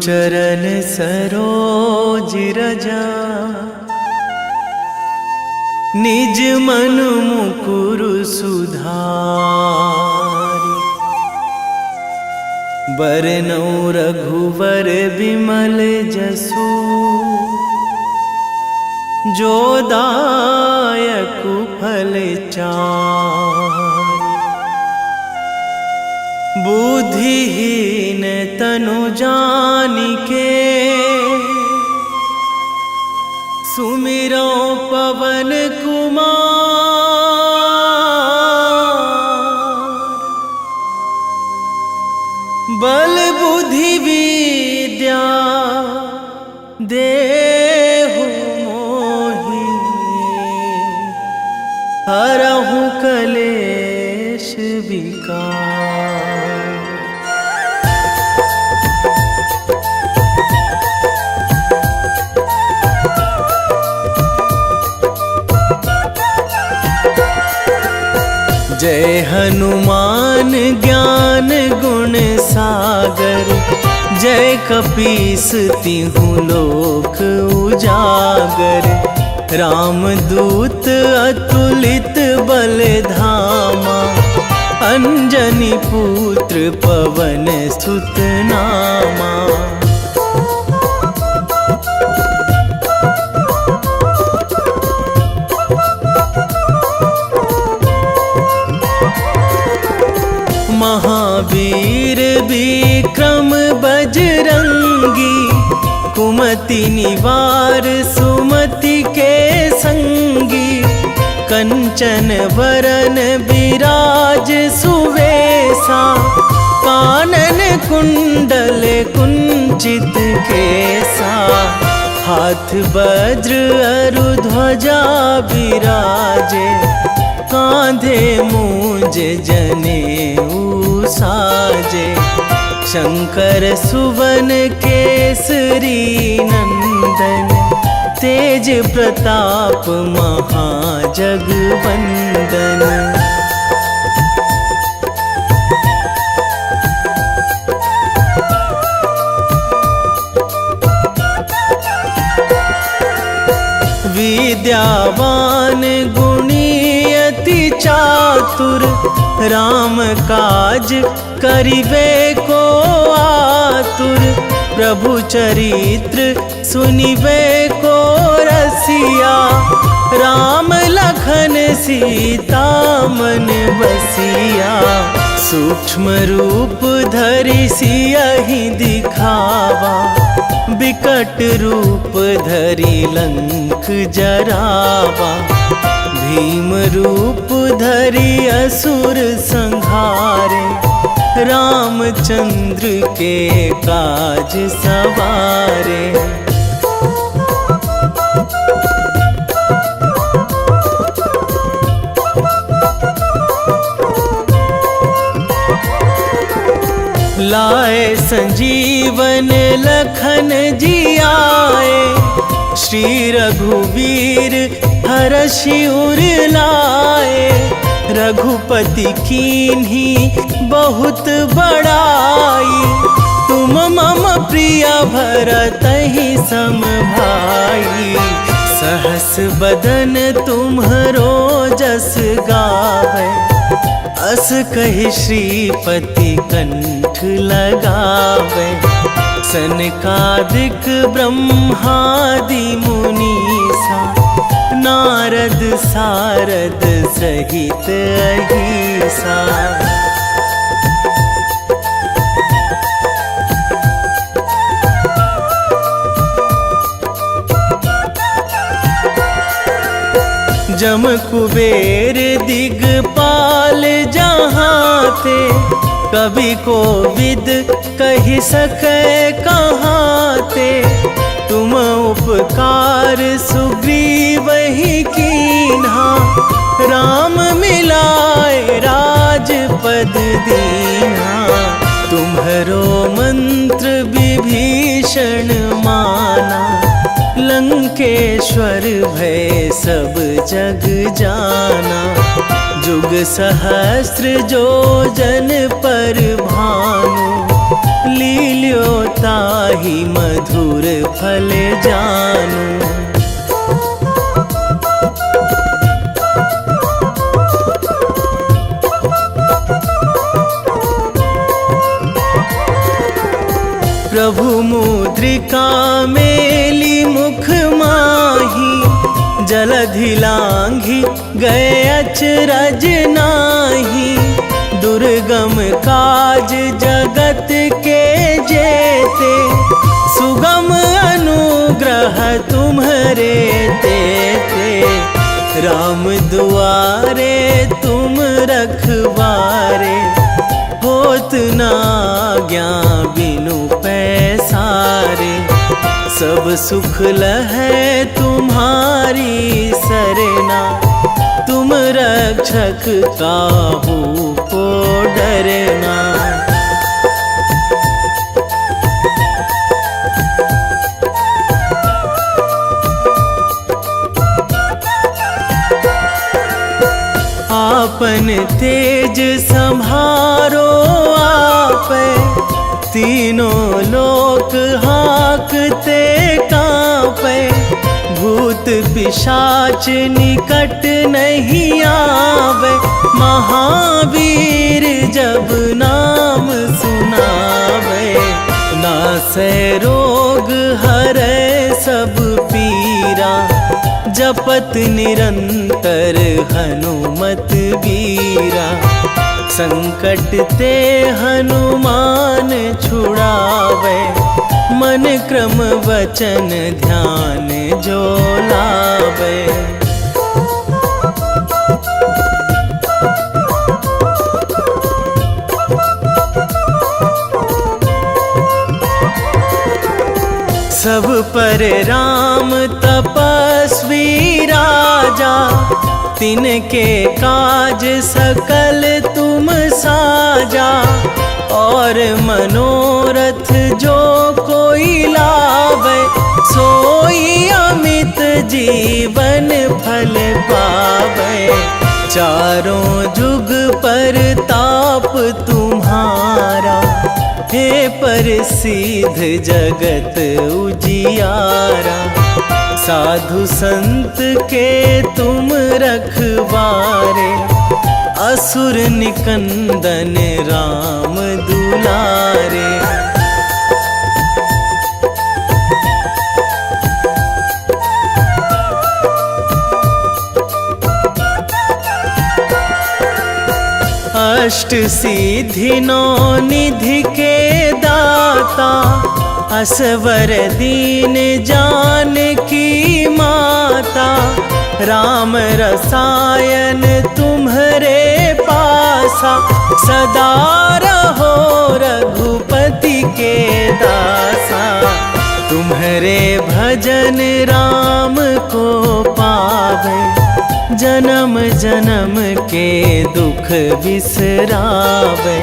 चरण सरोज रजा, निज मन मुकुर सुधारि। बरनउँ रघुवर बिमल जसु, जो दायक फल चारि। बुद्धिहीन तनु जानिके, सुमिरो पवन कुमार। बल बुद्धि विद्या देहु मोहि, हरहु कलेश विकार। जय हनुमान ज्ञान गुण सागर, जय कपीस तिहु लोक उजागर। रामदूत अतुलित बल धामा, अंजनी पुत्र पवन सुत नामा। महावीर विक्रम बजरंगी, कुमति निवार सुमति के संगी। कंचन वरन विराज सुवेशा, कानन कुंडल कुंचित केसा। हाथ वज्र अरु ध्वजा विराजे, कांधे मूंज जनेऊ साजे। शंकर सुवन केसरी नंदन, तेज प्रताप महाजगवंदन। विद्यावान गुणी अति चातुर, राम काज करिबे को आतुर। प्रभु चरित्र सुनिबे को रसिया, राम लखन सीता मन बसिया। सूक्ष्म रूप धरि सियहि दिखावा, विकट रूप धरि लंक जरावा। भीम रूप धरि असुर संहारे, रामचंद्र के काज सवारे। लाए संजीवन लखन जियाए, श्री रघुवीर हरषि उर लाए। रघुपति कीन्ही बहुत बड़ाई, तुम मम प्रिय भरतहि सम भाई। सहस बदन तुम्हरो जस गावै, अस कहि श्रीपति कंठ लगावै। सनकादिक ब्रह्मादि मुनीसा, नारद सारद सहित अहिसा। जम कुबेर दिगपाल जहाँ थे, कवि कोविद कहि सकै कहाँ ते। तुम उपकार सुग्रीवहि कीन्हा, राम मिलाए राजपद दीन्हा। तुम्हरो मंत्र विभीषण माना, लंकेश्वर भय सब जग जाना। जुग सहस्र जो जन पर भानु, लील्यो ताहि मधुर फल जानू। प्रभु मुद्रिका मेली मुख माही, जलधि लांघी गए अचरज नाही। दुर्गम काज जगत के जेते, सुगम अनुग्रह तुम्हरे तेते। राम दुआरे तुम रखवारे, होत ना आज्ञा बिनु पैसारे। सब सुख लहै तुम्हारी सरना, तुम रक्षक काहू को डरना। आपन तेज संहारो आपै, तीनों लोक हाकते कांपै। भूत पिशाच निकट नहीं आवे, महावीर जब नाम सुनावे। नासै रोग हरै सब पीरा, जपत निरंतर हनुमत वीरा। संकट ते हनुमान छुड़ावे, मन क्रम वचन ध्यान जो लावे। सब पर राम तपस्वी राजा, तिनके काज सकल तुम साजा। और मनोरथ जो कोई लावे, सोई अमित जीवन फल पावे। चारों जुग पर ताप तुम्हारा, हे प्रसिद्ध जगत उजियारा। साधु संत के तुम रखवारे, असुर निकंदन राम दुलारे। अष्ट सिद्धि नौ निधि के दाता, असवर दीन जानकी माता। राम रसायन तुम्हरे पासा, सदा रहो रघुपति के दासा। तुम्हरे भजन राम को पावे, जन्म जन्म के दुख बिसरावे।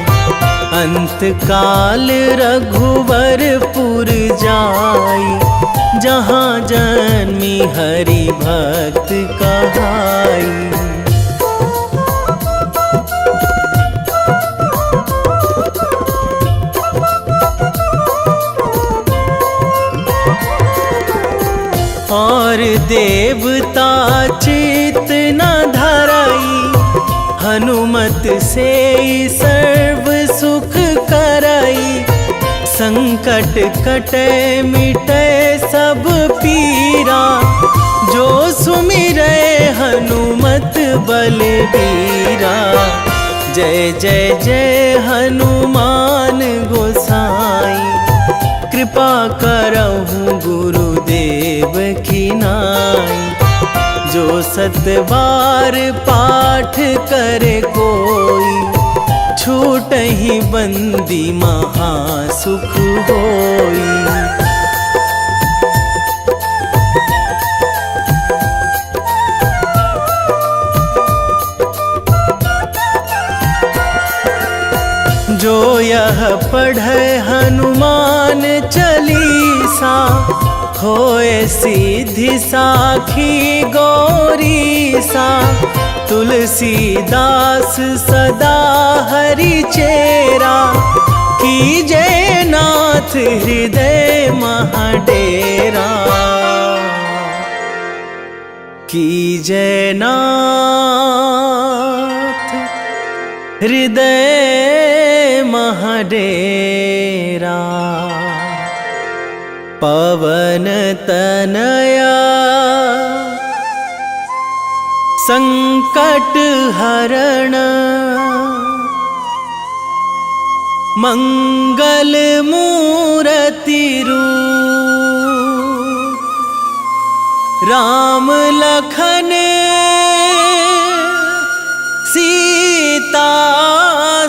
अंत काल रघुवरपुर जाई, जहाँ जन्मी हरि भक्त कहाई। और देवता चित न धराई, हनुमत से सर्व सुख कराई। संकट कटे मिटे सब पीरा, जो सुमिरै हनुमत बलबीरा। जय जय जय हनुमान गोसाई, कृपा करहु गुरुदेव की नाई। जो सतबार पाठ करे कोई, छूटहि बंदी महासुख होई। जो यह पढ़े हनुमान चालीसा, होए सीधी साखी गौरी सा, तुलसीदास सदा हरि चेरा, कीजे नाथ हृदय महाडेरा, कीजे नाथ हृदय महाडेरा। पवन तनया संकट हरण, मंगल मूर्ति रूप, राम लखन सीता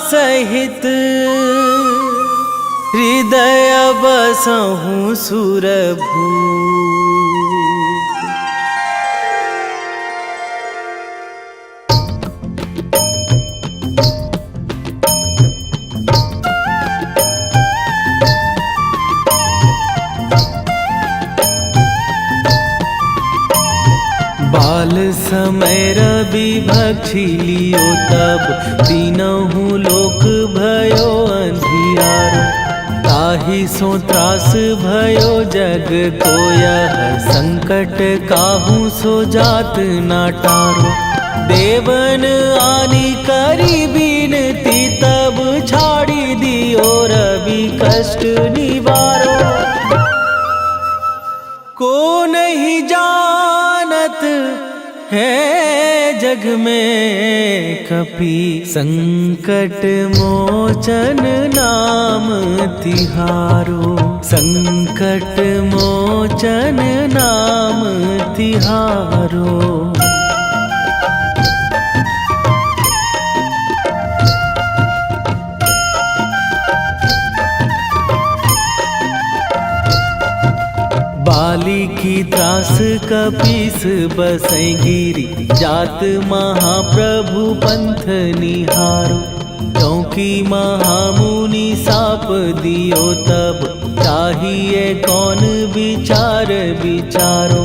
सहित, हृदय बसहु सुरभूप। बाल समय रवि भक्षी लियो तब, तीनहु लोक भयो अंधियारो, ताहि सो त्रास भयो जग को यह, संकट काहू सो जात ना टारो। देवन आनी करी बिनती तब, छाड़ी दियो रवि कष्ट निवारो। को नहीं जानत है जग में कपि, संकट मोचन नाम तिहारो, संकट मोचन नाम तिहारो। बाली की त्रास कपीस बसै गिरी, जात महाप्रभु पंथ निहारो। क्योंकि महामुनि साप दियो तब, चाहिए कौन विचार विचारो।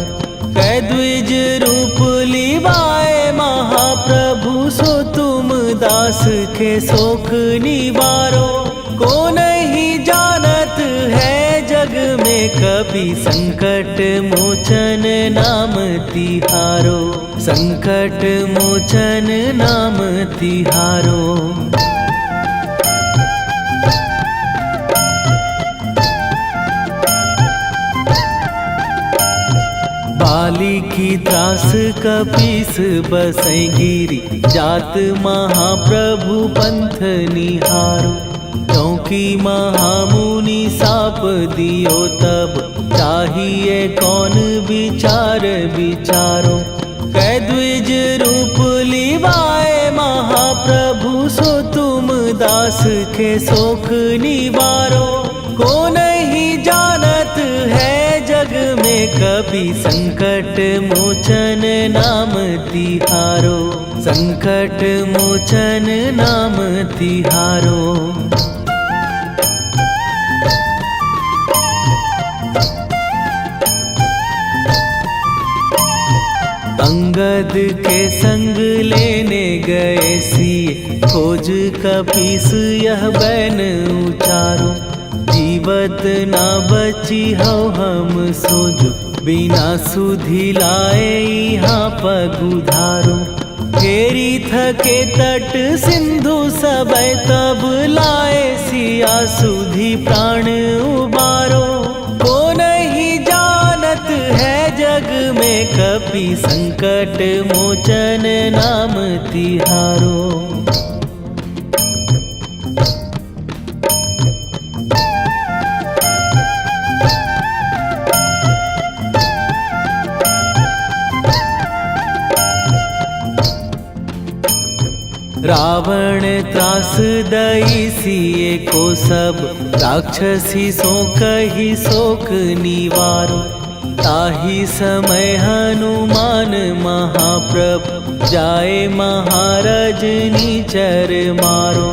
कै द्विज रूप लिवाए महाप्रभु, सो तुम दास के शोक निवारो। को नहीं जानत है जग में कपि, संकट मोचन नाम तिहारो, संकट मोचन नाम तिहारो। बाली की त्रास कपीस बसै गिरी, जात महाप्रभु पंथ निहारो। क्योंकि महामुनि साप दियो तब, चाहिए कौन विचार विचारो। कै द्विज रूप लिवाए महाप्रभु, सो तुम दास के शोक निवारो। को नहीं जानत है जग में कपि, संकट मोचन नाम तिहारो, संकट मोचन नाम तिहारो। अंगद के संग लेने गए सिए, खोज कपीस यह बैन उचारो। जीवत ना बची हो हम सोजो, बिना सुधि लाए यहाँ पगुधारो। फेरी थके तट सिंधु सबय, तब लाए सिया सुधि प्राण उबारो। को नहीं जानत है जग में कपि, संकट मोचन नाम तिहारो। रावण त्रास दई सिए को सब, राक्षसी सो कही शोक निवारो। ताहि समय हनुमान महाप्रभु, जाए महाराज नीचर मारो।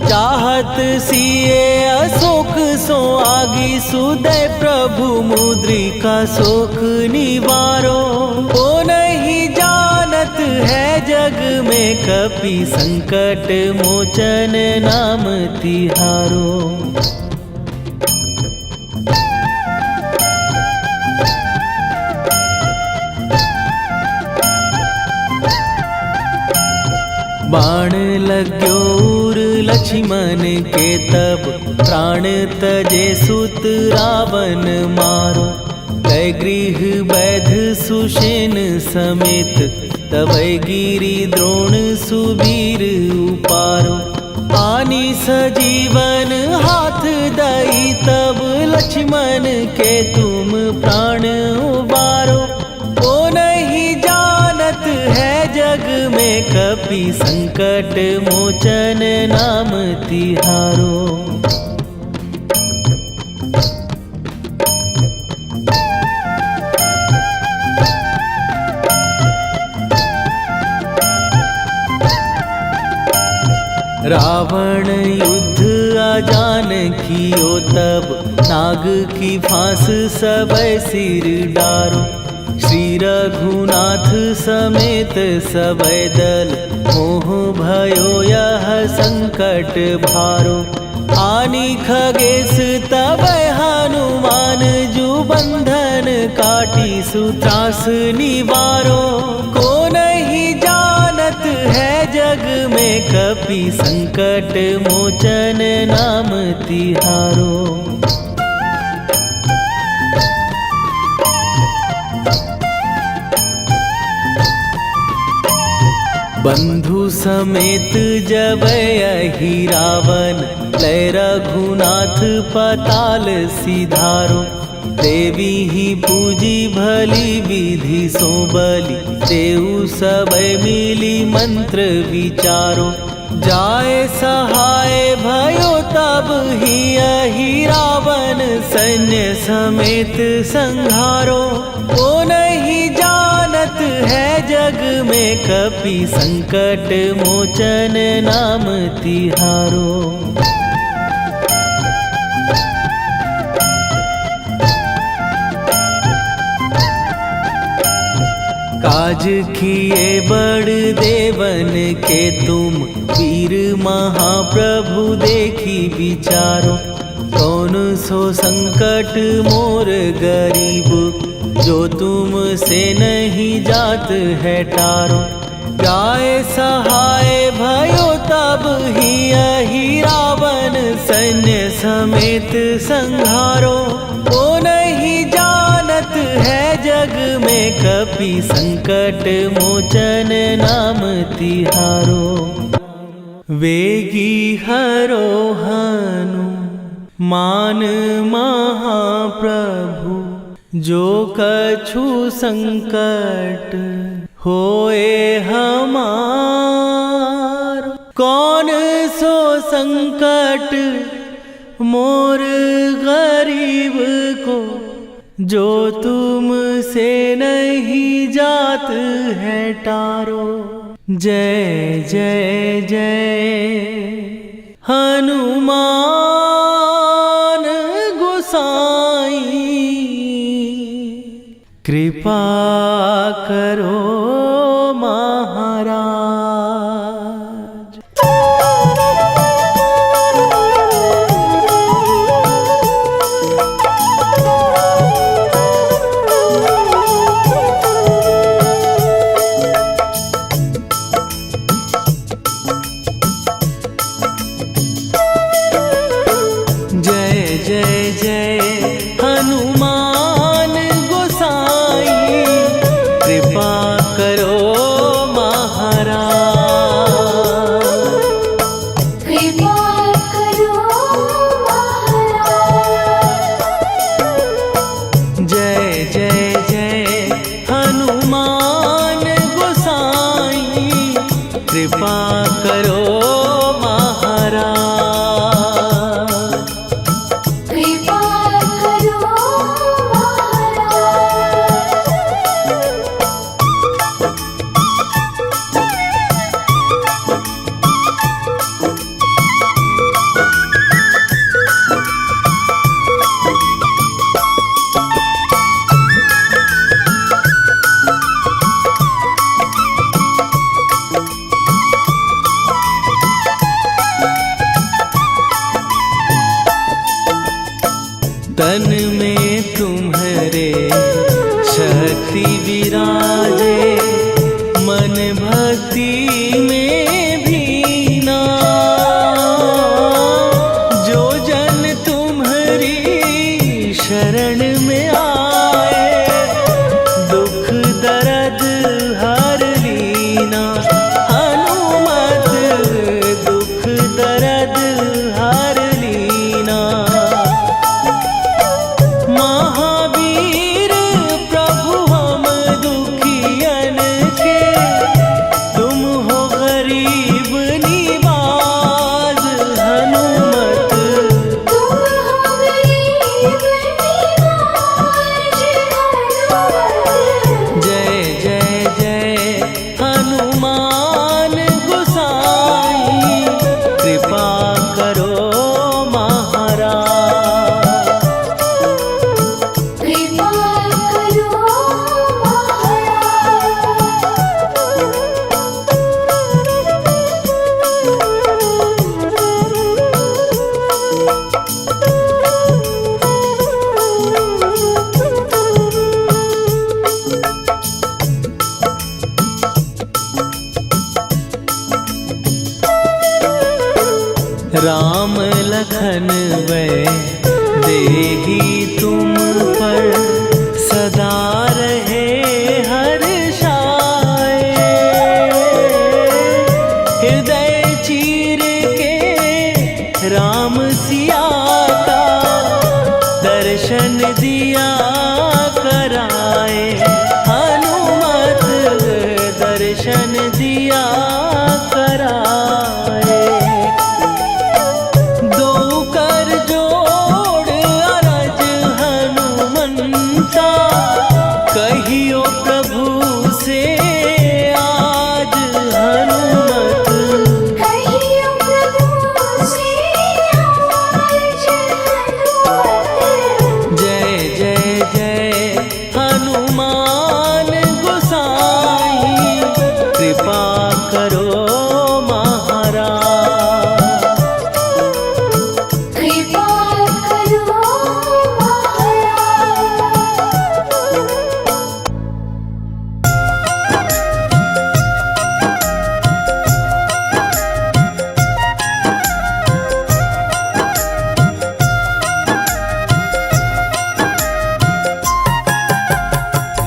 चाहत सिए अशोक सो आगी सुदय प्रभु मुद्रिका शोक निवारो। ओ नहीं जानत है जग में कपि संकट मोचन नाम तिहारो। बाण लाग्यो उर लक्ष्मण के तब प्राण तजे सुत रावण मारो। कै गृह वैध सुषेण समेत तबै गिरि द्रोण सुबीर उपारो। आनी सजीवन हाथ दई तब लक्ष्मण के तुम प्राण उबारो। ओ नहीं जानत है जग में कपि संकट मोचन नाम तिहारो। रावण युद्ध आजान कियो तब नाग की फांस सबै सिर डारो। श्री रघुनाथ समेत सबै दल मोह भयो यह संकट भारो। आनी खगेश तबै हनुमान जु बंधन काटी सुत्रास निवारो। को नहीं जानत है जग में कपि संकट मोचन नाम तिहारो। बंधु समेत जबै अहि रावण लय रघुनाथ पताल सिधारो। देवी ही पूजी भली विधि सो बलि देऊ सबै मिली मंत्र विचारो। जाए सहाय भयो तब ही अहि रावण सैन्य समेत संहारो। ओ नहीं जानत है जग में कपि संकट मोचन नाम तिहारो। काज किए बड़ देवन के तुम वीर महाप्रभु देखी विचारो। कौन सो संकट मोर गरीब जो तुम से नहीं जात है टारो। जाए सहाय भयो तब ही अहि रावण सैन्य समेत संहारो। ओ नहीं जानत है जग में कपि संकट मोचन नाम तिहारो। वेगी हरो हनु मान महाप्रभु जो कछु संकट होए हमार। कौन सो संकट मोर गरीब को जो तुम से नहीं जात है टारो। जय जय जय हनुमान गोसाई कृपा करो महाराज। जय जय जय हनुमान गोसाई कृपा कर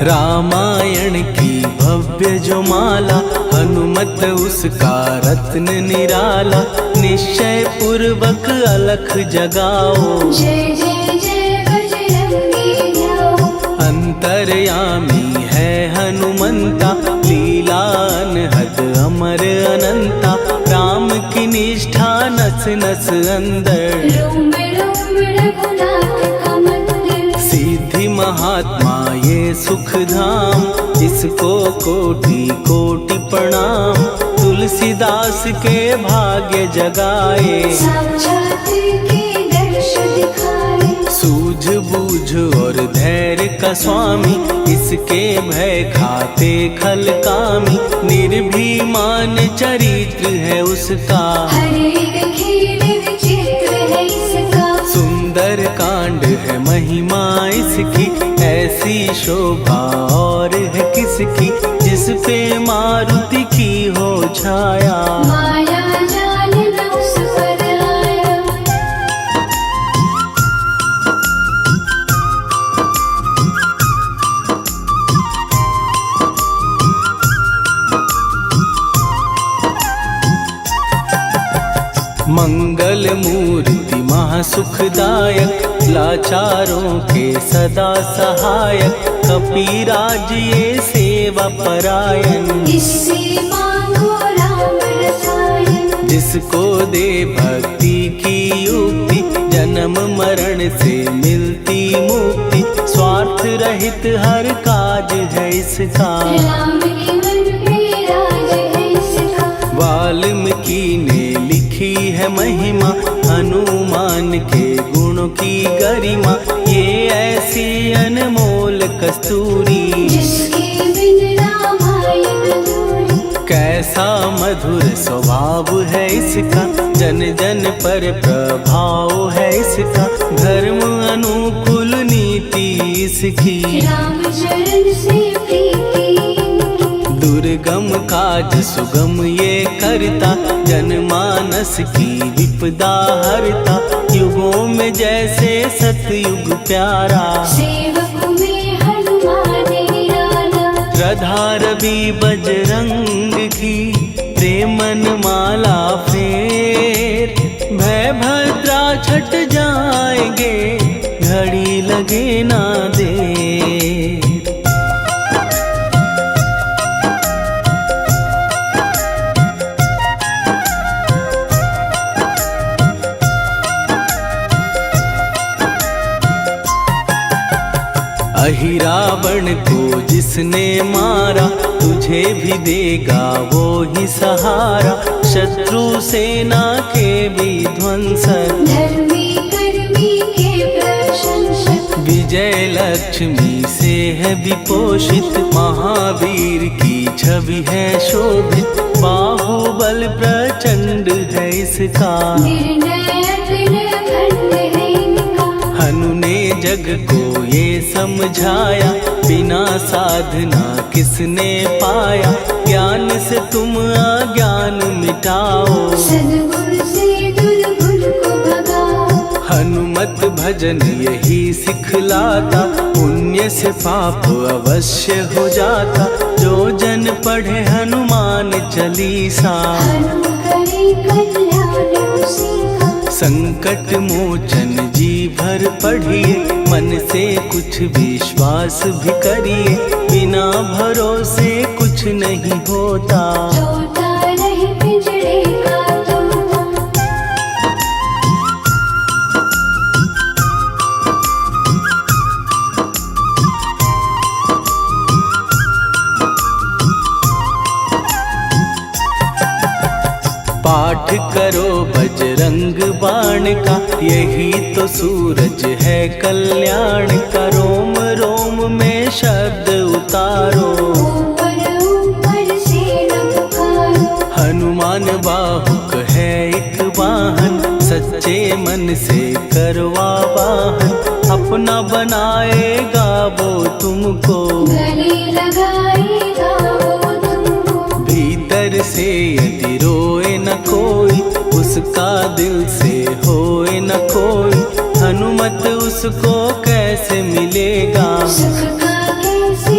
रामायण की भव्य जो माला, हनुमत उसका रत्न निराला। निश्चय पूर्वक अलख जगाओ, जय जय जय बजरंगी ध्याओ। अंतर्यामी है हनुमंता, लीला अनहद अमर अनंता। राम की निष्ठा नस नस अंदर, रोम रोम रघुनाथ का मंदिर। सिद्धि महात्मा ये सुख धाम, इसको कोटि कोटि प्रणाम। तुलसीदास के भाग्य जगाए, साक्षात के दर्श दिखाए। सूझ बूझ और धैर्य का स्वामी, इसके भय खाते खल कामी। निर्भीमान चरित्र है उसका, हर एक खेल विचित्र है इसका। सुंदर कांड है महिमा इसकी। ऐसी शोभा और है किसकी, जिस पे मारुति की हो छाया। माया जाल न उस पर आया। मंगल मूर्ति महासुखदायक, लाचारों के सदा सहायक। कपीराज ये सेवा परायण, इससे मांगो राम रसायन। जिसको दे भक्ति की युक्ति, जन्म मरण से मिलती मुक्ति। स्वार्थ रहित हर काज है इसका, राम के मन पे राज है इसका। वाल्मीकि ने लिखी है महिमा, हनुमान के गुणों की गरिमा। ये ऐसी अनमोल कस्तूरी, जिसके बिन रामायण अधूरी। कैसा मधुर स्वभाव है इसका, जन जन पर प्रभाव है इसका। धर्म अनुकूल नीति इसकी, राम चरण से प्रीति। दुर्गम काज सुगम ये करता, जनमानस की विपदा हरता। युगों में जैसे सतयुग प्यारा, सेवक में हनुमान निराला। श्रद्धा रवि बजरंग की, प्रेमन माला फेर। भय भद्रा छट जाएंगे, घड़ी लगे ना देर। अहिरावण को जिसने मारा, तुझे भी देगा वो ही सहारा। शत्रु सेना के विध्वंसक, धर्मी कर्मी के प्रशंसक। विजय लक्ष्मी से है विपोषित। महावीर की छवि है शोभित, बाहुबल प्रचंड है इसका। निर्णयक निर्घण्ट है इनका। हनु ने जग को ये समझाया, बिना साधना किसने पाया। ज्ञान से तुम अज्ञान मिटाओ, सद्गुण से दुर्गुण को भगाओ। हनुमत भजन यही सिखलाता, पुण्य से पाप अवश्य हो जाता। जो जन पढ़े हनुमान चालीसा, हनु करे कल्याण उसी का। संकट मोचन जी भर पढ़िए, मन से कुछ विश्वास भी करिए। बिना भरोसे कुछ नहीं होता, तोता रहे पिंजरे का तोता। पाठ करो बजरंग बाण का, यही तो सूरज है कल्याण का। रोम रोम में शब्द उतारो, ऊपर ऊपर से न पुकारो। हनुमान बाहुक है एक वाहन, सच्चे मन से करवा वाहन। अपना बनाएगा वो तुमको, गले लगाएगा वो तुमको। भीतर से यदि रोए न कोई, उसका दिल से होए न कोई। हनुमत उसको कैसे मिलेगा, सुख का कैसे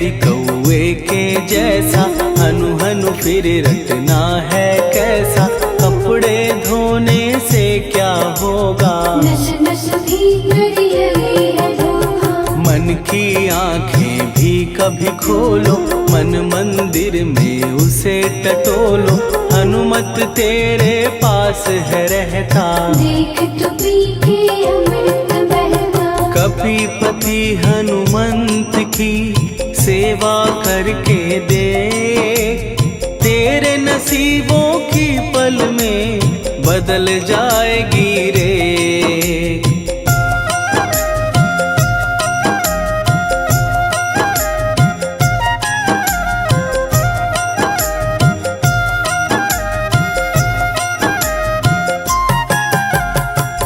यदि कौए के जैसा हनु हनु फिर रटना है कैसा। कपड़े धोने से क्या होगा, नस नस भीतर यही है धोखा। मन की आंखें भी कभी खोलो, मन मंदिर में उसे टटोलो। हनुमत तेरे पास है रहता, देख तो पी के अमृत बहता। कपीपति हनुमंत की सेवा करके दे, तेरे नसीबों की पल में बदल जाएगी रे।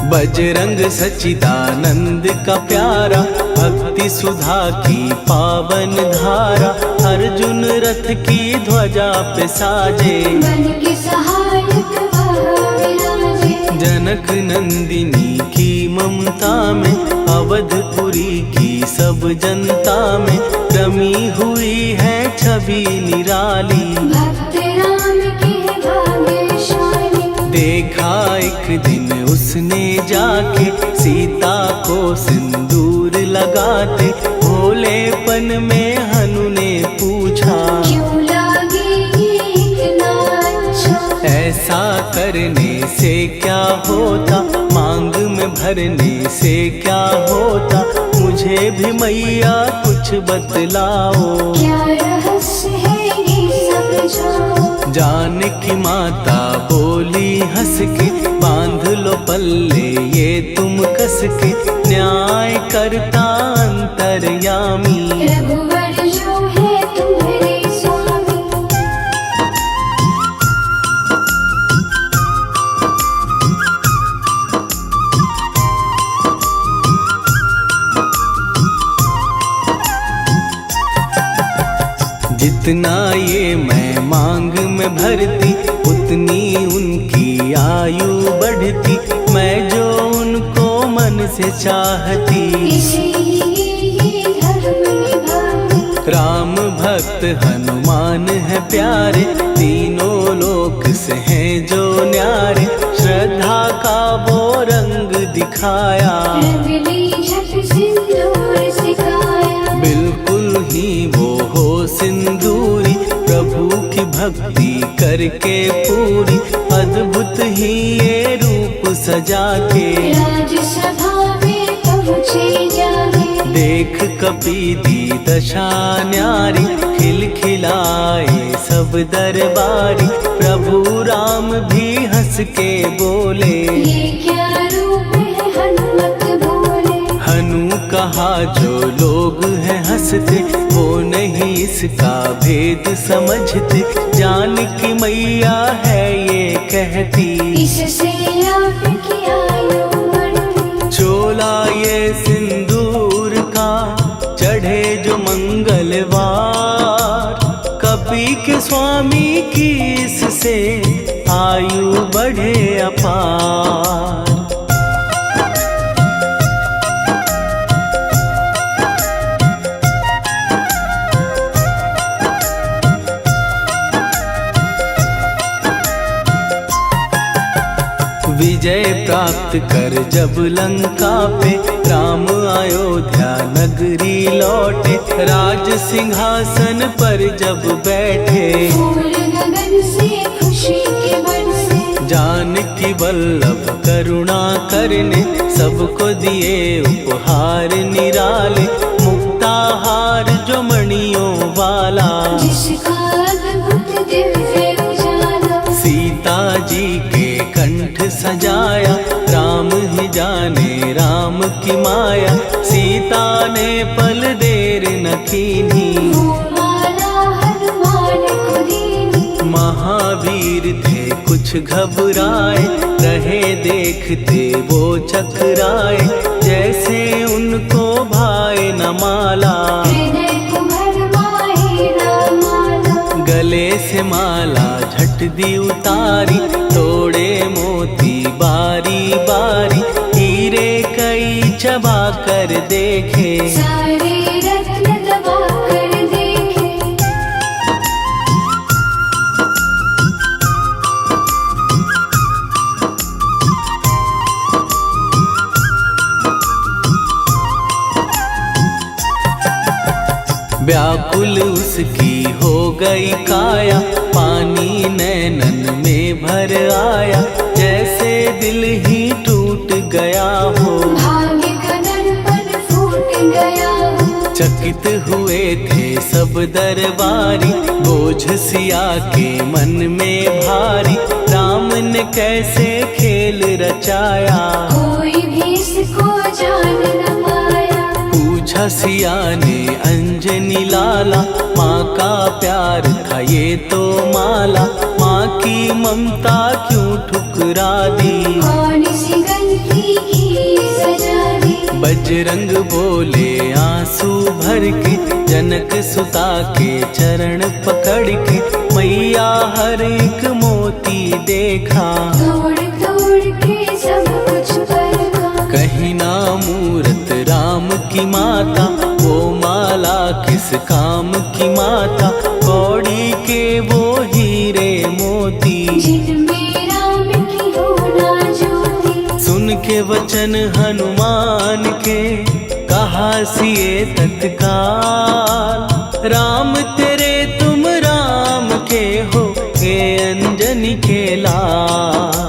बजरंग सच्चिदानंद का प्यारा, भक्ति सुधा की पावन धारा। अर्जुन रथ की ध्वजा पे साजे, बन के सहायक वहाँ विराजे। जनक नंदिनी की ममता में, अवधपुरी की सब जनता में रमी हुई है छवि निराली। भक्त राम के भाग्यशाली, देखा एक दिन उसने जाके सीता को सिंदूर लगाते। भोलेपन में हनु ने पूछा, क्यों लागे ये इतना अच्छा। ऐसा करने से क्या होता, मांग में भरने से क्या होता। मुझे भी मैया कुछ बतलाओ, क्या रहस्य है ये समझाओ। जानकी माता बोली हंस के, बांध लो पल्ले ये तुम कस के। न्याय करता अंतर्यामी, रघुवर जो है तुम्हारे स्वामी। जितना ये मैं मांग में भरती, उतनी उनकी आयु बढ़ती। मैं जो उनको मन से चाहती, इसीलिए धर्म निभाती। राम भक्त हनुमान है प्यारे, तीनों लोक से हैं जो न्यारे। श्रद्धा का वो रंग दिखाया, रंगली झट सिंदूर सिखाया। बिल्कुल ही वो हो सिंदूरी, प्रभु की भक्ति करके पूरी। अद्भुत ही ये रूप सजा के, राजसभा में पहुँचे जाके। देख कपीदी दशा न्यारी, खिलखिलाए सब दरबारी। प्रभु राम भी हंस के बोले, ये क्या रूप है हनुमत बोले। हनु कहा जो लोग हैं हंसते, वो नहीं इसका भेद समझते। जानकी मैया है ये कहती, इससे आपकी आयु बढ़ती। चोला ये सिंदूर का चढ़े जो मंगलवार। कपी के स्वामी की इससे आयु बढ़े अपार। विजय प्राप्त कर जब लंका पे, राम अयोध्या नगरी लौटे। राज सिंहासन पर जब बैठे, फूल गगन से खुशी के बरसे। जानकी वल्लभ करुणा करने, सबको दिए उपहार निराले। मुक्ताहार जो मणियों वाला, जिसका अद्भुत दिव्य उजाला। सीता जी के कंठ सजाया। राम ही जाने राम की माया, सीता ने पल देर न कीन्ही। वो माला हनुमान को दीनी। महावीर थे कुछ घबराए, रहे देखते वो चकराए। जैसे उनको भाए न माला, हृदय को भरमाए न माला। गले से माला झट दी उतारी। तोड़े मोती बारी बारी, हीरे कई चबा कर देखे। सारे रत्न दबा कर देखे। व्याकुल उसकी हो गई काया, पानी नैनन में भर आया, जैसे दिल ही टूट गया हो। भाग्य का दर्पण फूट गया हो। चकित हुए थे सब दरबारी, बोझ सिया के मन में भारी, राम ने कैसे खेल रचाया, कोई भी इसको जान न पाया। पूछा सिया ने अंजनी लाला, माँ का प्यार था ये तो माला, माँ की ममता क्यों ठुकरा दी, कौन सी गलती की सजा दी। बजरंग बोले आंसू भर के, जनक सुता के चरण पकड़ के, मैया हर एक मोती देखा, तोड़ तोड़ के सब कुछ परखा। कहीं ना मूरत राम की माता, वो माला किस काम की माता, कौड़ी के वो हीरे मोती, जिनमें राम की हो ना ज्योति। सुन के वचन हनुमान के, कहा सिए तत्काल, राम तेरे तुम राम के हो, ये अंजनी के लाल।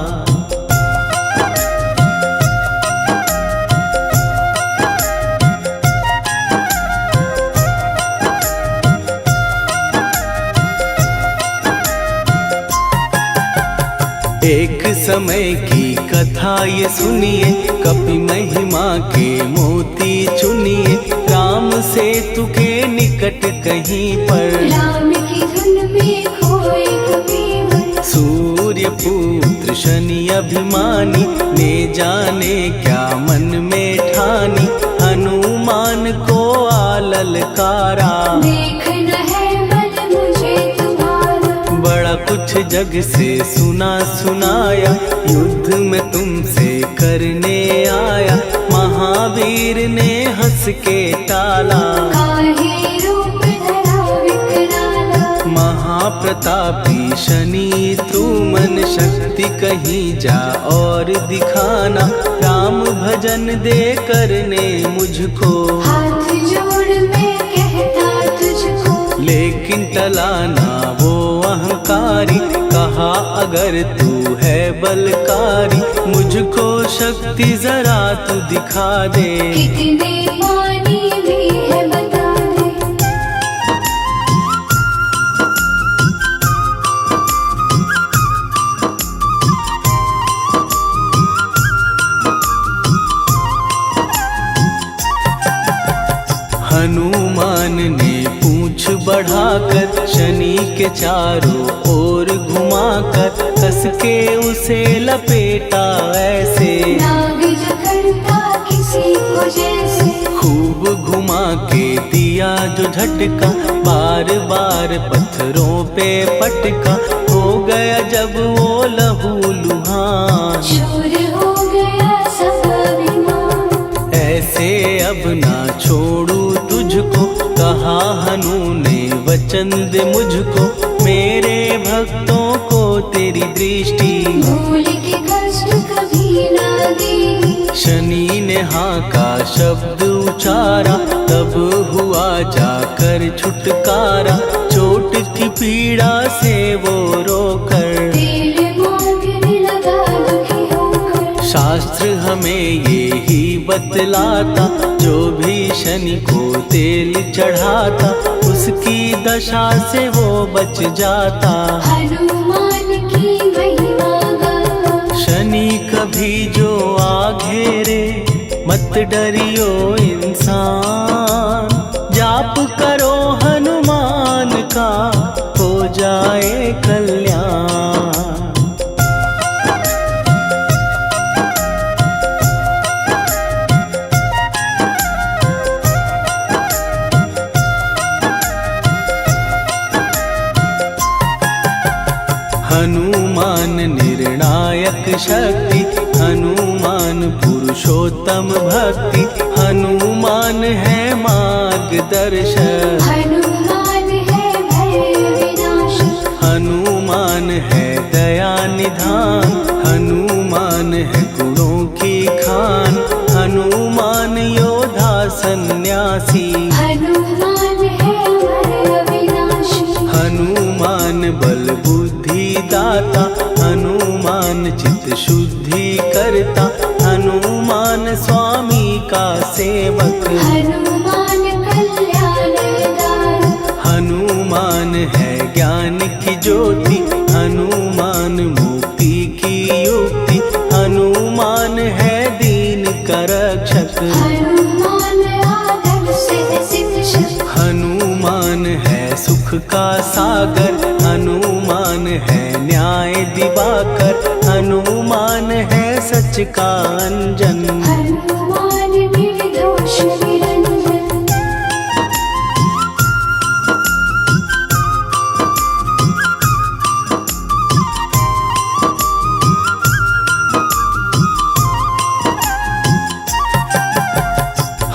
एक समय की कथा ये सुनिए, कपि महिमा के मोती चुनिए, राम सेतु के निकट कहीं पर, राम की धुन में खोए कबीर। सूर्य पुत्र शनि अभिमानी, ने जाने क्या मन में ठानी, हनुमान को आललकारा, देखना है मन मुझे तुम्हारा। बड़ा कुछ जग से सुना सुनाया, युद्ध में तुमसे करने आया, महावीर ने हंस के टाला, काहे रूप धरा विकराला। महाप्रतापी शनि तू मन शक्ति कहीं जा और दिखाना, राम भजन दे करने मुझको, हाथ जोड़ मैं कहता तुझको। लेकिन टलाना वो अहंकारी, कहा अगर तू है बलकारी, मुझको शक्ति जरा तू दिखा दे, कितने पानी भी है बता दे। हनुमान ने पूंछ बढ़ाकर, शनि के चारों ओर घुमाकर, कस के उसे लपेटा ऐसे, नाग जो करता किसी को जैसे। खूब घुमा के दिया जो झटका, बार बार पत्थरों पे पटका, हो गया जब वो लहू लुहान, चूर हो गया सब अभिमान। ऐसे अब ना छोड़ू तुझको, कहा हनु ने वचन दे मुझको, मेरे भक्तों को तेरी दृष्टि, भूल के कष्ट कभी ना देगी। शनि ने हाँ का शब्द उचारा, तब हुआ जाकर छुटकारा, चोट की पीड़ा से वो रोकर, तेल मांगने लगा दुखी होकर। शास्त्र हमें ये ही बतलाता, जो भी शनि को तेल चढ़ाता, उसकी दशा से वो बच जाता, हनुमान की महिमा गाता। शनि कभी जो आ घेरे, मत डरियो इंसान, जाप करो हनुमान का, हो जाए कल्याण। हनुमान निर्णायक शक्ति, हनुमान पुरुषोत्तम भक्ति, हनुमान है मार्गदर्शक, हनुमान है भय विनाशक। हनुमान है दया निधान, हनुमान है गुणों की खान, हनुमान योद्धा सन्यासी, हनुमान है हनुमान बल बुद्धि दाता, हनुमान चित्त शुद्धि करता, हनुमान स्वामी का सेवक। हनुमान कल्याणदायक, हनुमान है ज्ञान की ज्योति, हनुमान मुक्ति की युक्ति, हनुमान है दीन का रक्षक। हनुमान आदर्श शिक्षक, हनुमान है सुख का सागर, हनुमान है न्याय दिवाकर, हनुमान है सच का अंजन। हनुमान निर्दोष निरंजन।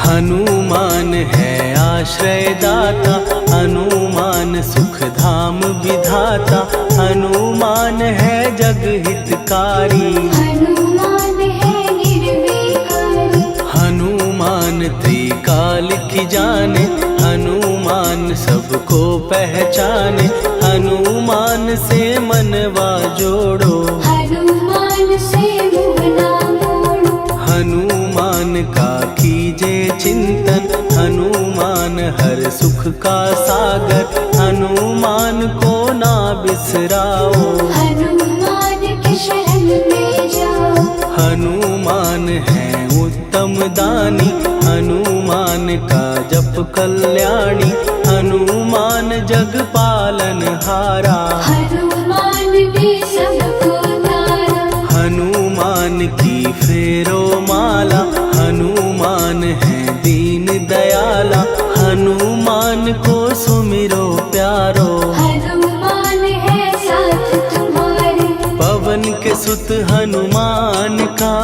हनुमान है आश्रय दाता, हनुमान सुख धाम विधाता, हनुमान है जग हितकारी। हनुमान है निर्विकारी, हनुमान त्रिकाल की जाने, हनुमान सबको पहचाने, हनुमान से मनवा जोड़ो। हनुमान से मुँह ना मोड़ो। हनुमान का कीजे चिंतन, हनुमान हर सुख का सागर, हनुमान को ना बिसराओ। हनुमान के शरण में जाओ। हनुमान है उत्तम दानी, हनुमान का जप कल्याणी, हनुमान जग पालन हारा। हनुमान ने सबको तारा। हनुमान की फेरो माला, हनुमान है दीन दयाला, हनुमान को सुमिरो प्यारो। हनुमान है साथ तुम्हारे। पवन के सुत हनुमान का,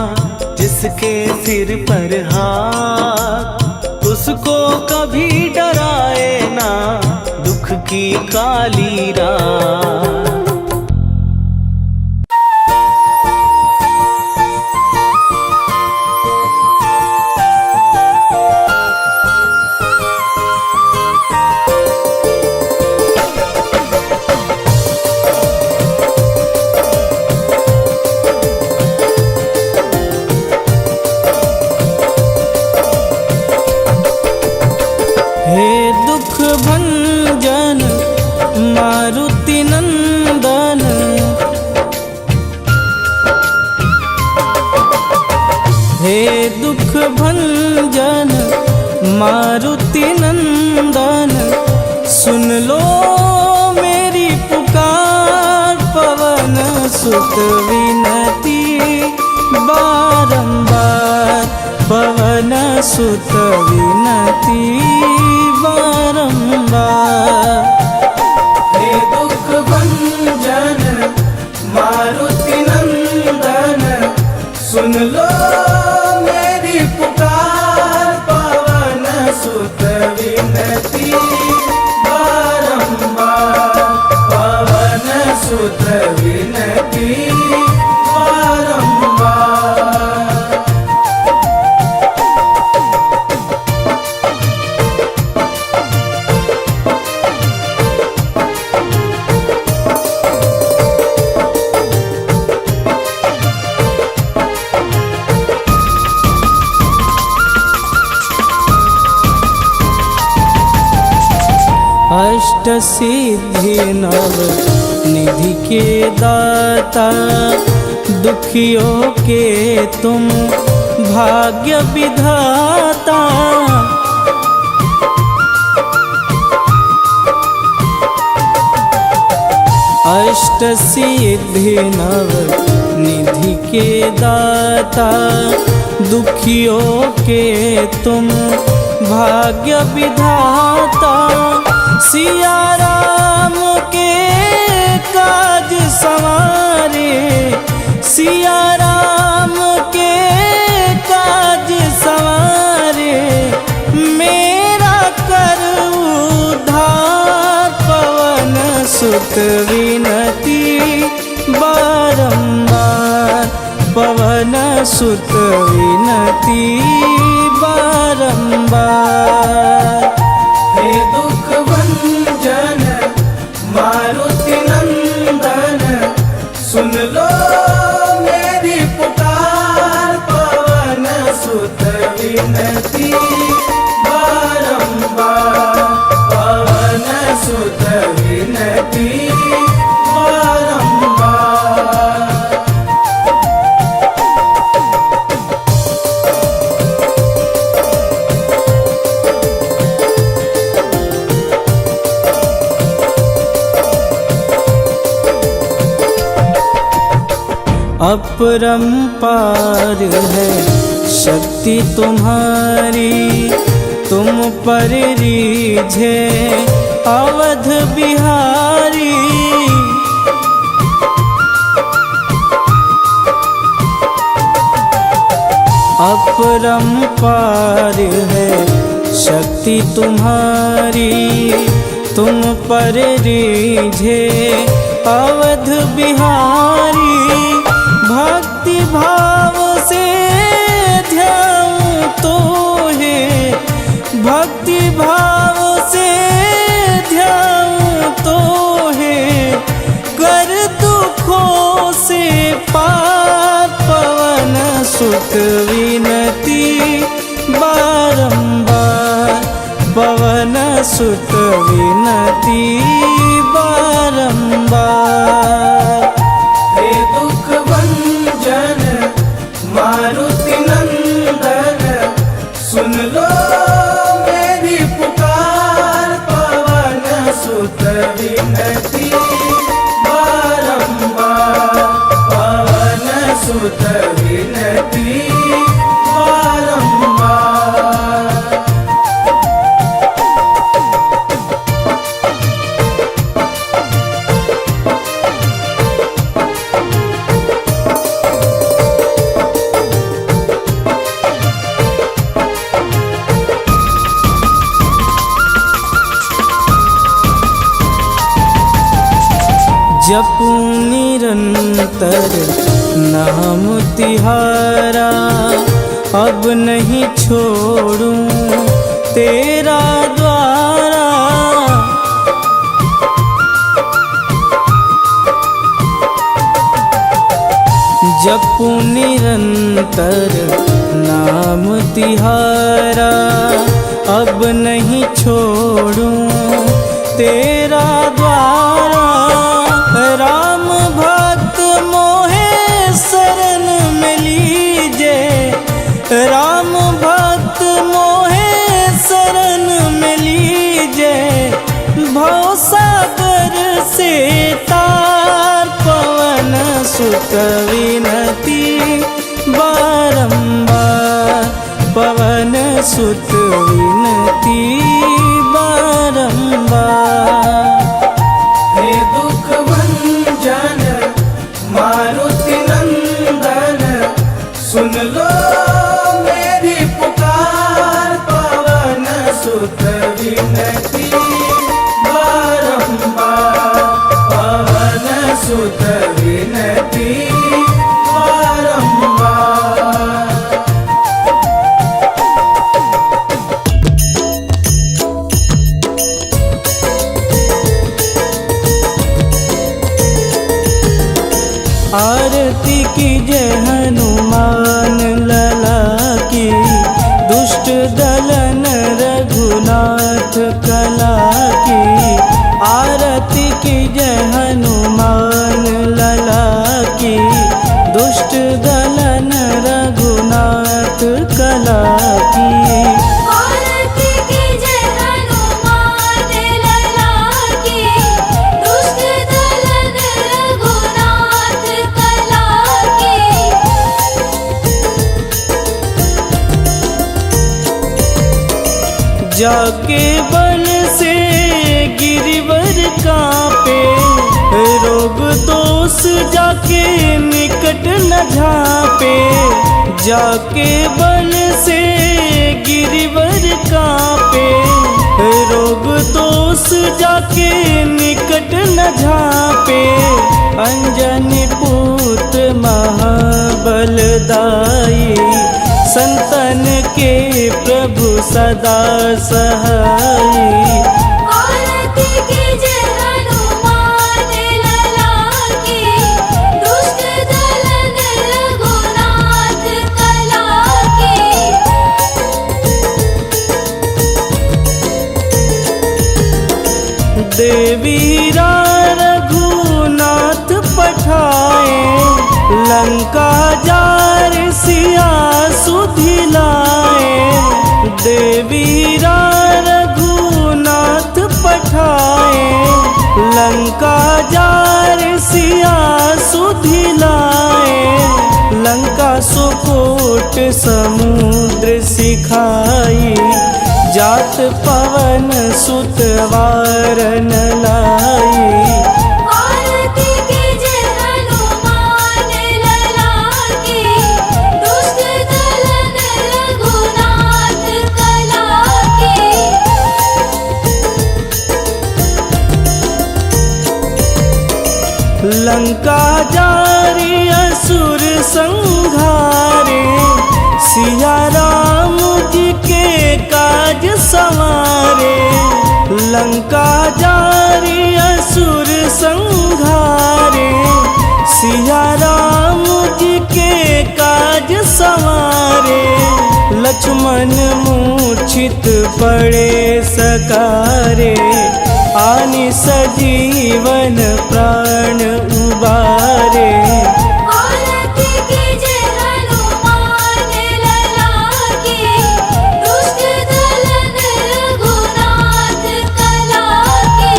जिसके सिर पर हाथ, उसको कभी डराए ना दुख की काली रात। हे दुख भंजन मारुति नंदन, हे दुख भंजन मारुति नंदन, सुन लो मेरी पुकार, पवन सुत विनती बारंबार, पवन सुत विनती बारंबार। हे दुख भंजन मारुति नंदन, सुन लो मेरी पुकार, पवन सुत विनती बारंबार, पवन सुत विनती बारंबार। अष्ट सिद्धि नव निधि के दाता, दुखियों के तुम भाग्य विधाता। अष्ट सिद्धि नव निधि के दाता, दुखियों के तुम भाग्य विधाता। सिया राम के काज सवारे, सिया राम के काज सवारे, मेरा कर उद्धार, पवन सुत विनती बारंबार, पवन सुत विनती बारंबार। हे दुख भंजन मारुति बारंबार पवन सुत विनती बारंबार। अपरंपार है शक्ति तुम्हारी, तुम पर रीझे अवध बिहारी। अपरंपार है शक्ति तुम्हारी, तुम पर रीझे अवध बिहारी। भक्ति भाव से ध्याऊं तो है, भक्ति भाव से ध्याऊं तो है, कर दुखों से पार पवन सुत विनती बारंबार पवन सुत विनती बारंबार। हे दुख भंजन मारुति नंदन, सुन लो मेरी पुकार पवन सुत विनती बारंबार पवन सुत विनती बारंबार। जपूं निरंतर नाम तिहारा, अब नहीं छोड़ूं तेरा द्वारा। जपूं निरंतर नाम तिहारा, अब नहीं छोड़ूं तेरा द्वारा। राम भक्त मोहे शरण में लीजे, राम भक्त मोहे शरण में लीजे। भवसागर से तार पवन सुत विनती बारंबार पवन सुत विनती बारंबार। हे दुख भंजन मारुति नंदन, सुन लो मेरी पुकार पवन सुत विनती बारंबार पवन सुत विनती बारंबार। आरती की जय हनुमान लला की, दुष्ट दलन रघुनाथ कला की। आरती की जय हनुमान लला की, दुष्ट दलन रघुनाथ कला की। आरती की जय हनुमान लला की, दुष्ट दलन रघुनाथ कला की। जाके बल से गिरिवर कांपे, रोग दोष जाके निकट न झांपे। जाके बल से गिरिवर कांपे, रोग दोष जाके निकट न झांपे। अंजनी पुत्र महाबलदाई, संतन के प्रभु सदा सहाई। आरती की जय हनुमान लला की, दुष्ट दलन रघुनाथ कला की। देवीरा रघुनाथ पठाए, लंका जार सिया सुधिलाए। देवीरा रघुनाथ पठाए, लंका जार सिया सुधिलाए। लंका सुकोट समुद्र सिखाई, जात पवन सुत वारन लाई। आरती कीजे हनुमान लला की, दुष्ट दलन रघुनाथ कला की। लंका जारी असुर संघारे, सिया राम जी के काज संवारे। लंका जारी असुर संघारे, सिया राम जी के काज संवारे। लक्ष्मण मूर्छित पड़े सकारे, आनि सजीवन प्राण उबारे। आरती कीजे हनुमान लला की, दुष्ट दलन रघुनाथ कला की।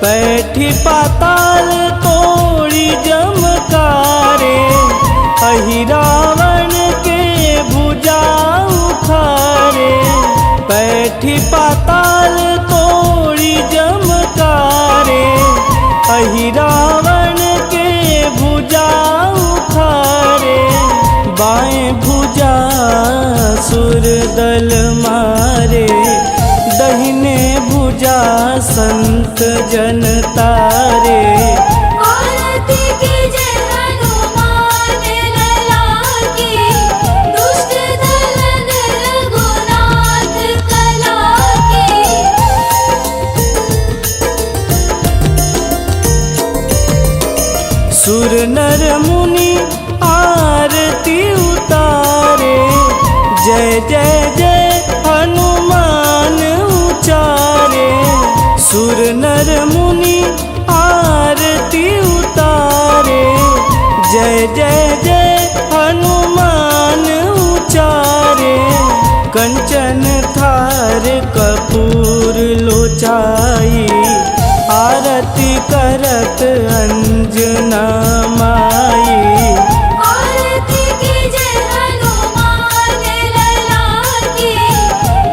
बैठी पाताल तोड़ी जमकारे, अहि रावण के भुजा उखारे। बैठी पाताल तोड़ी जमकारे, अहि रावण के भुजा उखारे। बाएं भुजा सुर दल मारे, दहिने भुजा संत जन तारे। आरती कीजे हनुमान लला की, दुष्ट दलन रघुनाथ कला की। सुर नर मुनि आरती उतारे, जय जय जय हनुमान उचारे। सुर नर मुनि आरती उतारे, जय जय जय हनुमान उचारे। कंचन थार कपूर लोचाई, आरती करत अंजना माई। आरती कीजे हनुमान लला की,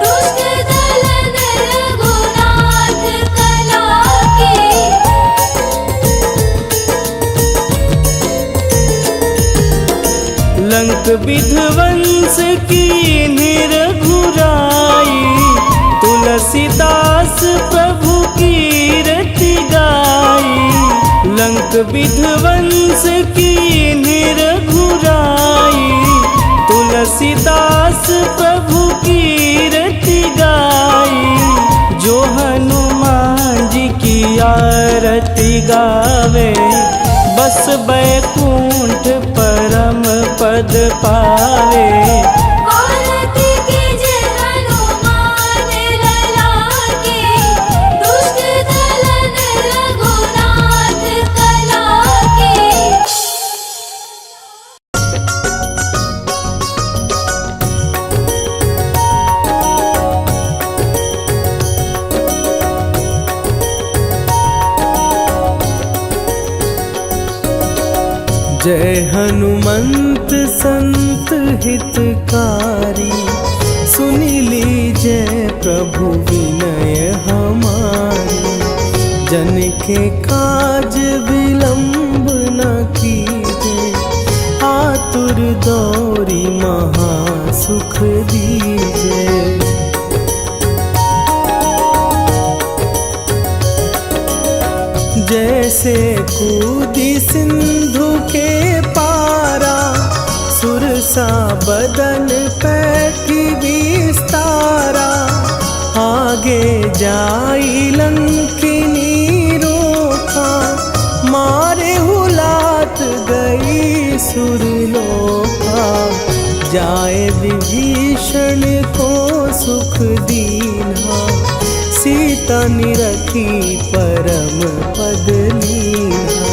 दुष्ट दलन रघुनाथ कला की। लंक विध्वंस की निरघुराई, तुलसीदास प्रभु कीरति गाई। लंक विध्वंस की निरघुराई, तुलसीदास प्रभु कीरति गाई। जो हनुमान जी की आरती गावे, बस बैकुंठ परम पद पावे। आरती कीजे हनुमान लला की, दुष्ट दलन रघुनाथ कला की। जय हनुमंत संत हितकारी, सुनी लीजय प्रभु विनय हमारी। जन के काज विलंब न कीजे, आतुर दौरी महासुख दीजे। जैसे कूदी सिंधु के पारा, सुरसा बदन पैठी विस्तारा। आगे जाई लंकिनी रोखा, मारे हुलात गई सुरलोका। जाए विभीषण को सुख दीना, सीता निरखी परम पद लीना।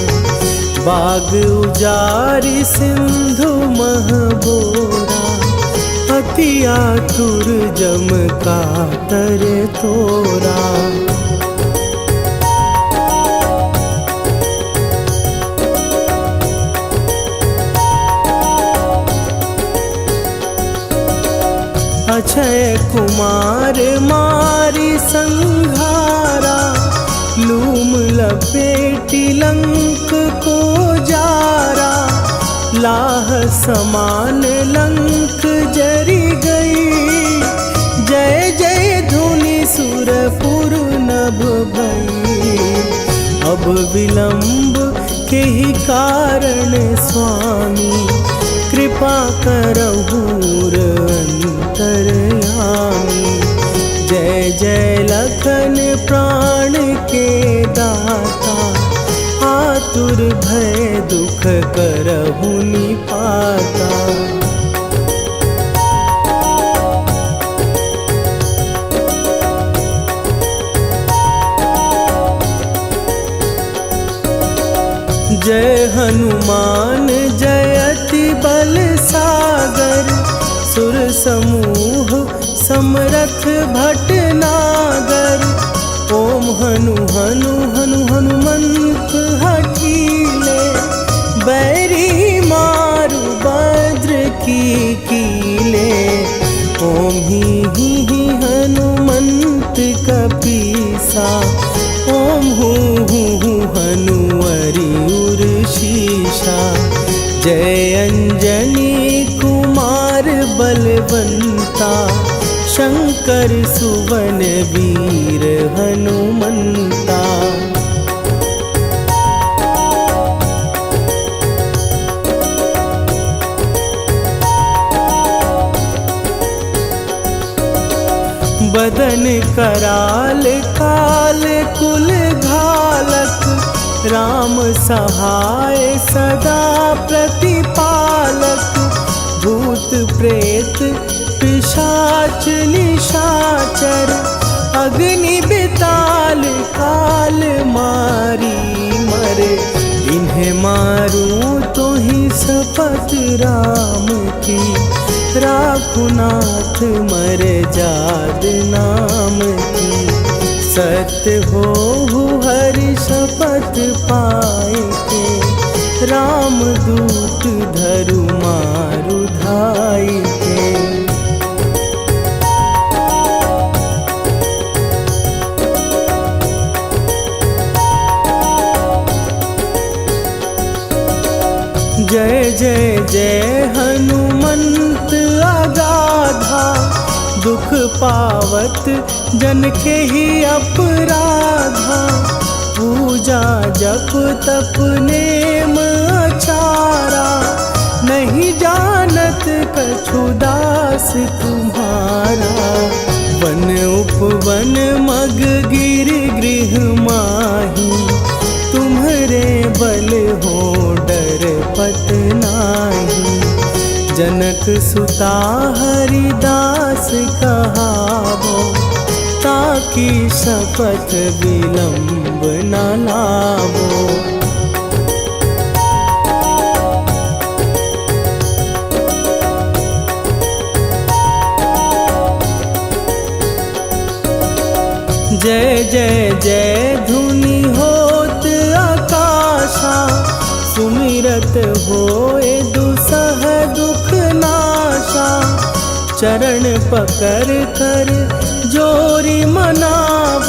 बाग उजारि सिंधु मह बोरा, अति आतुर जम कातर तोरा। अक्षय कुमार मारी संघारा, लूम लपेटी लंक को जारा। लाह समान लंक जरी गई, जय जय धुनि सुरपुर नभ भई। अब विलंब के ही कारण स्वामी, कृपा करहु अंतरयामी। जय जय लखन प्राण के दाता, आतुर भय दुख करहु निपाता। जय हनुमान जयति बल सागर, सुर समूह समरथ भटनागर। ओम हनु हनु हनु हनुमंत हठीले, बैरी मारु भद्र की कीले। ओम ही हनुमंत कपीसा, ओम हूँ हनुवरि उर्शीषा। जय अंजनी कुमार बलवंता, शंकर सुवन वीर हनुमंता। बदन कराल काल कुल घालक, राम सहाय सदा प्रतिपालक। भूत प्रेत पिशाच निशाचर, अग्नि बिताल काल मारी मरे। इन्हें मारूं तो ही शपथ राम की, राखुनाथ मर जाद नाम की। सत्य हो हरि शपथ पाए के, राम दूत धरु मारु धाई के। जय जय जय हनुमंत अगाधा, दुख पावत जन के ही अपराधा। पूजा जप तप नेम अचारा, नहीं जानत कछु दास तुम्हारा। वन उपवन मग गिर गृह माही, तुम्हरे बल हो डर पत नाही। जनक सुता हरिदास कहावो, ताकि शपथ विलंब न लावो। जय जय जय धुनि होत आकाशा, सुमिरत होए दुसह दुख नाशा। चरण पकड़ कर जोरी मनावा,